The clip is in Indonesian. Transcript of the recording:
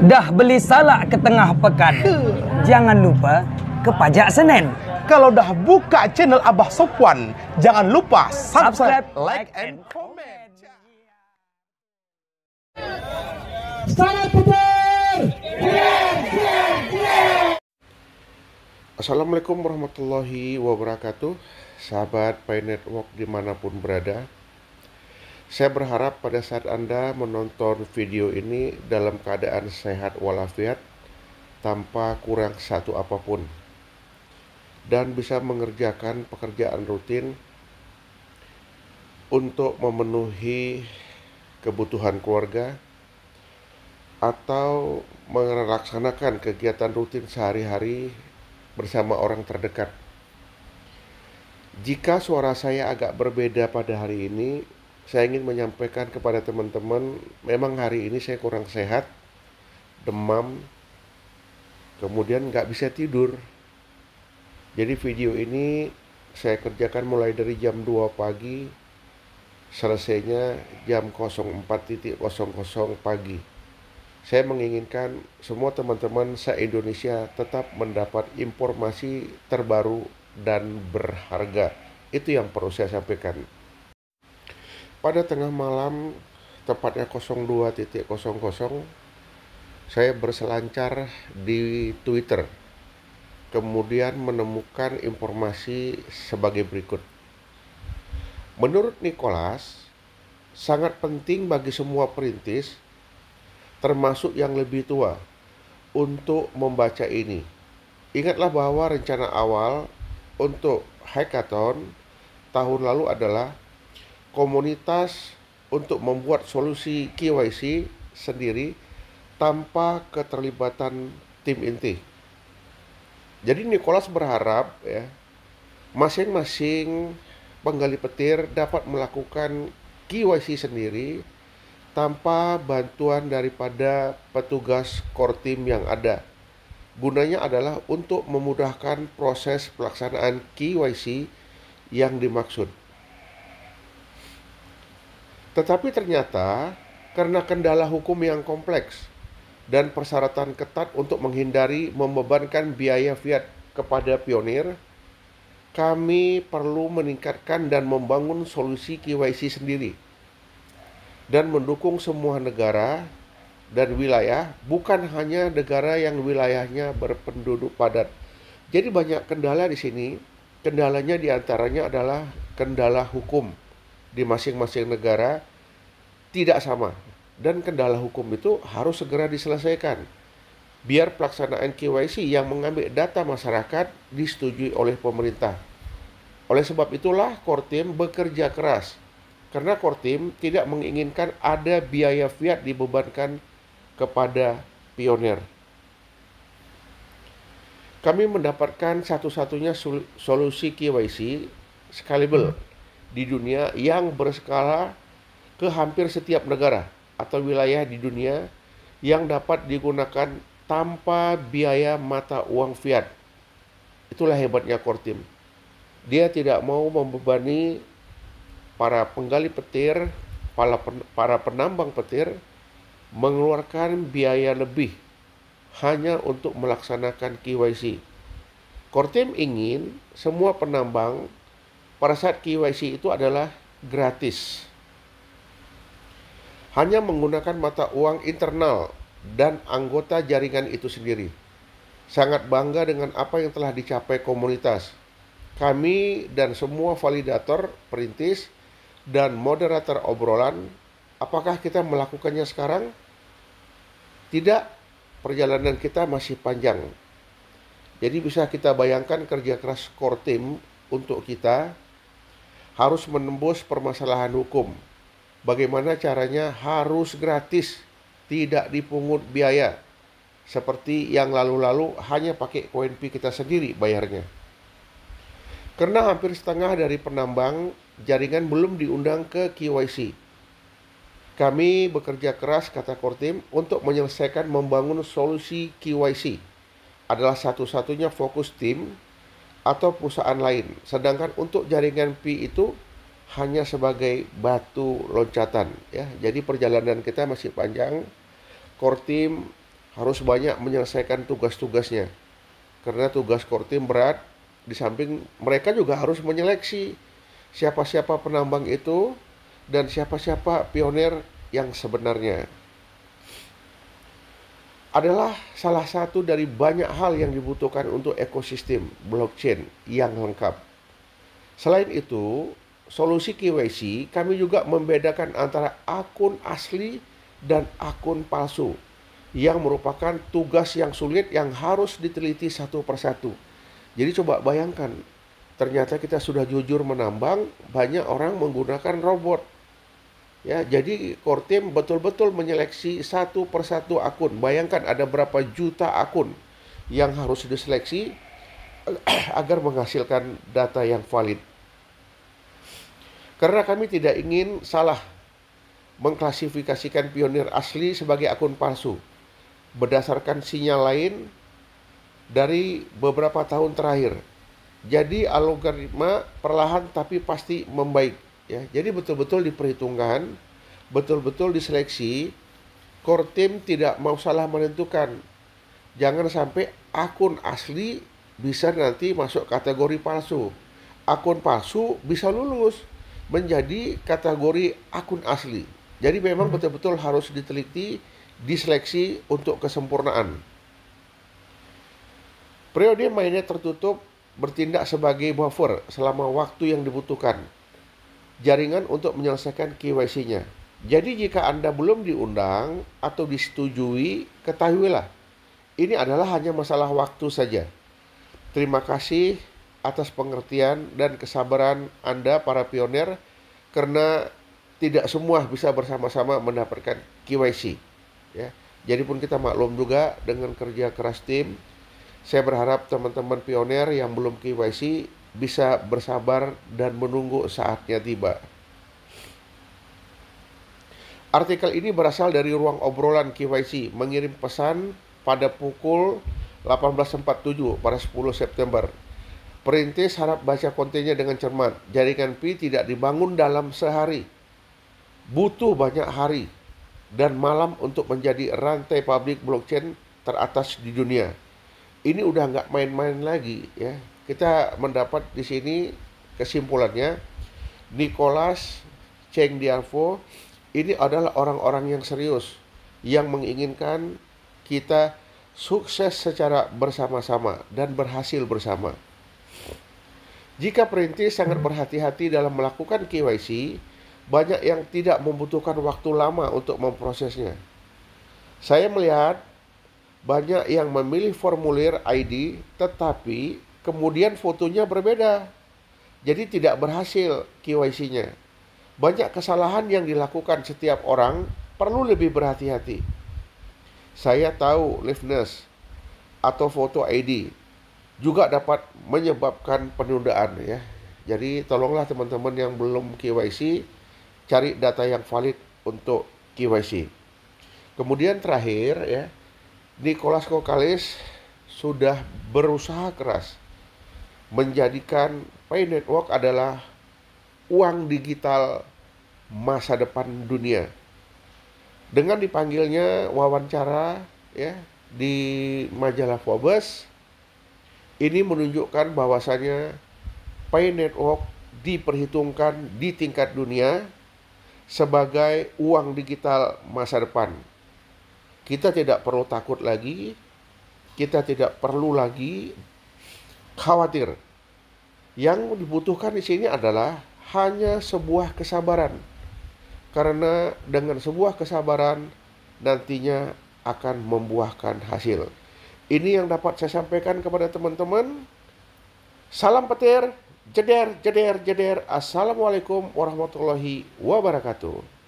Dah beli salak ke tengah pekan, jangan lupa ke Pajak Senen. Kalau dah buka channel Abah Sopwan, jangan lupa subscribe, like, and comment. Assalamualaikum warahmatullahi wabarakatuh. Sahabat Pai Network dimanapun berada, saya berharap pada saat Anda menonton video ini dalam keadaan sehat walafiat, tanpa kurang satu apapun, dan bisa mengerjakan pekerjaan rutin untuk memenuhi kebutuhan keluarga atau melaksanakan kegiatan rutin sehari-hari bersama orang terdekat. Jika suara saya agak berbeda pada hari ini, saya ingin menyampaikan kepada teman-teman, memang hari ini saya kurang sehat, demam, kemudian nggak bisa tidur. Jadi video ini saya kerjakan mulai dari jam 2 pagi, selesainya jam 04.00 pagi. Saya menginginkan semua teman-teman se-Indonesia tetap mendapat informasi terbaru dan berharga. Itu yang perlu saya sampaikan. Pada tengah malam, tepatnya 02.00, saya berselancar di Twitter, kemudian menemukan informasi sebagai berikut. Menurut Nicholas, sangat penting bagi semua perintis, termasuk yang lebih tua, untuk membaca ini. Ingatlah bahwa rencana awal untuk hackathon tahun lalu adalah komunitas untuk membuat solusi KYC sendiri tanpa keterlibatan tim inti. Jadi Nicholas berharap masing-masing penggali petir dapat melakukan KYC sendiri tanpa bantuan daripada petugas core team yang ada. Gunanya adalah untuk memudahkan proses pelaksanaan KYC yang dimaksud. Tetapi ternyata karena kendala hukum yang kompleks dan persyaratan ketat untuk menghindari membebankan biaya fiat kepada pionir, kami perlu meningkatkan dan membangun solusi KYC sendiri dan mendukung semua negara dan wilayah, bukan hanya negara yang wilayahnya berpenduduk padat. Jadi banyak kendala di sini. Kendalanya diantaranya adalah kendala hukum di masing-masing negara tidak sama, dan kendala hukum itu harus segera diselesaikan biar pelaksanaan KYC yang mengambil data masyarakat disetujui oleh pemerintah. Oleh sebab itulah core team bekerja keras, karena core team tidak menginginkan ada biaya fiat dibebankan kepada pionir. Kami mendapatkan satu-satunya solusi KYC scalable di dunia yang berskala ke hampir setiap negara atau wilayah di dunia yang dapat digunakan tanpa biaya mata uang fiat. Itulah hebatnya core team. Dia tidak mau membebani para penggali petir, para penambang petir mengeluarkan biaya lebih hanya untuk melaksanakan KYC. Core team ingin semua penambang pada saat KYC itu adalah gratis, hanya menggunakan mata uang internal dan anggota jaringan itu sendiri. Sangat bangga dengan apa yang telah dicapai komunitas. Kami dan semua validator, perintis, dan moderator obrolan, apakah kita melakukannya sekarang? Tidak, perjalanan kita masih panjang. Jadi bisa kita bayangkan kerja keras core team untuk kita harus menembus permasalahan hukum. Bagaimana caranya? Harus gratis, tidak dipungut biaya. Seperti yang lalu-lalu hanya pakai koin Pi kita sendiri bayarnya. Karena hampir setengah dari penambang jaringan belum diundang ke KYC. Kami bekerja keras, kata core team, untuk menyelesaikan membangun solusi KYC. Adalah satu-satunya fokus tim atau perusahaan lain. Sedangkan untuk jaringan Pi itu hanya sebagai batu loncatan. Jadi perjalanan kita masih panjang. Core team harus banyak menyelesaikan tugas-tugasnya. Karena tugas core team berat, di samping mereka juga harus menyeleksi siapa-siapa penambang itu dan siapa-siapa pionir yang sebenarnya. Adalah salah satu dari banyak hal yang dibutuhkan untuk ekosistem blockchain yang lengkap. Selain itu, solusi KYC kami juga membedakan antara akun asli dan akun palsu, yang merupakan tugas yang sulit yang harus diteliti satu persatu. Jadi coba bayangkan, ternyata kita sudah jujur menambang, banyak orang menggunakan robot. Ya, jadi core team betul-betul menyeleksi satu persatu akun. Bayangkan ada berapa juta akun yang harus diseleksi agar menghasilkan data yang valid. Karena kami tidak ingin salah mengklasifikasikan pionir asli sebagai akun palsu berdasarkan sinyal lain dari beberapa tahun terakhir. Jadi algoritma perlahan tapi pasti membaik, ya. Jadi betul-betul diperhitungkan, betul-betul diseleksi. Core team tidak mau salah menentukan. Jangan sampai akun asli bisa nanti masuk kategori palsu. Akun palsu bisa lulus menjadi kategori akun asli. Jadi memang betul-betul harus diteliti, diseleksi untuk kesempurnaan. Periode mainnet tertutup bertindak sebagai buffer selama waktu yang dibutuhkan jaringan untuk menyelesaikan KYC-nya. Jadi jika Anda belum diundang atau disetujui, ketahuilah, ini adalah hanya masalah waktu saja. Terima kasih atas pengertian dan kesabaran Anda para pionir, karena tidak semua bisa bersama-sama mendapatkan KYC. Ya, jadi pun kita maklum juga dengan kerja keras tim. Saya berharap teman-teman pionir yang belum KYC bisa bersabar dan menunggu saatnya tiba. Artikel ini berasal dari ruang obrolan KYC mengirim pesan pada pukul 18.47 pada 10 September. Perintis harap baca kontennya dengan cermat. Jaringan Pi tidak dibangun dalam sehari. Butuh banyak hari dan malam untuk menjadi rantai publik blockchain teratas di dunia. Ini udah nggak main-main lagi, ya. Kita mendapat di sini kesimpulannya, Nicholas Cheng Dialvo ini adalah orang-orang yang serius, yang menginginkan kita sukses secara bersama-sama dan berhasil bersama. Jika perintis sangat berhati-hati dalam melakukan KYC, banyak yang tidak membutuhkan waktu lama untuk memprosesnya. Saya melihat banyak yang memilih formulir ID tetapi kemudian fotonya berbeda. Jadi tidak berhasil KYC-nya. Banyak kesalahan yang dilakukan setiap orang, perlu lebih berhati-hati. Saya tahu liveness atau foto ID juga dapat menyebabkan penundaan, ya. Jadi tolonglah teman-teman yang belum KYC cari data yang valid untuk KYC. Kemudian terakhir, ya, Nicholas Kokalis sudah berusaha keras menjadikan Pay Network adalah uang digital masa depan dunia. Dengan dipanggilnya wawancara, ya, di majalah Forbes, ini menunjukkan bahwasannya Pay Network diperhitungkan di tingkat dunia sebagai uang digital masa depan. Kita tidak perlu takut lagi, kita tidak perlu lagi khawatir. Yang dibutuhkan di sini adalah hanya sebuah kesabaran. Karena dengan sebuah kesabaran nantinya akan membuahkan hasil. Ini yang dapat saya sampaikan kepada teman-teman. Salam petir, jeder, jeder, jeder. Assalamualaikum warahmatullahi wabarakatuh.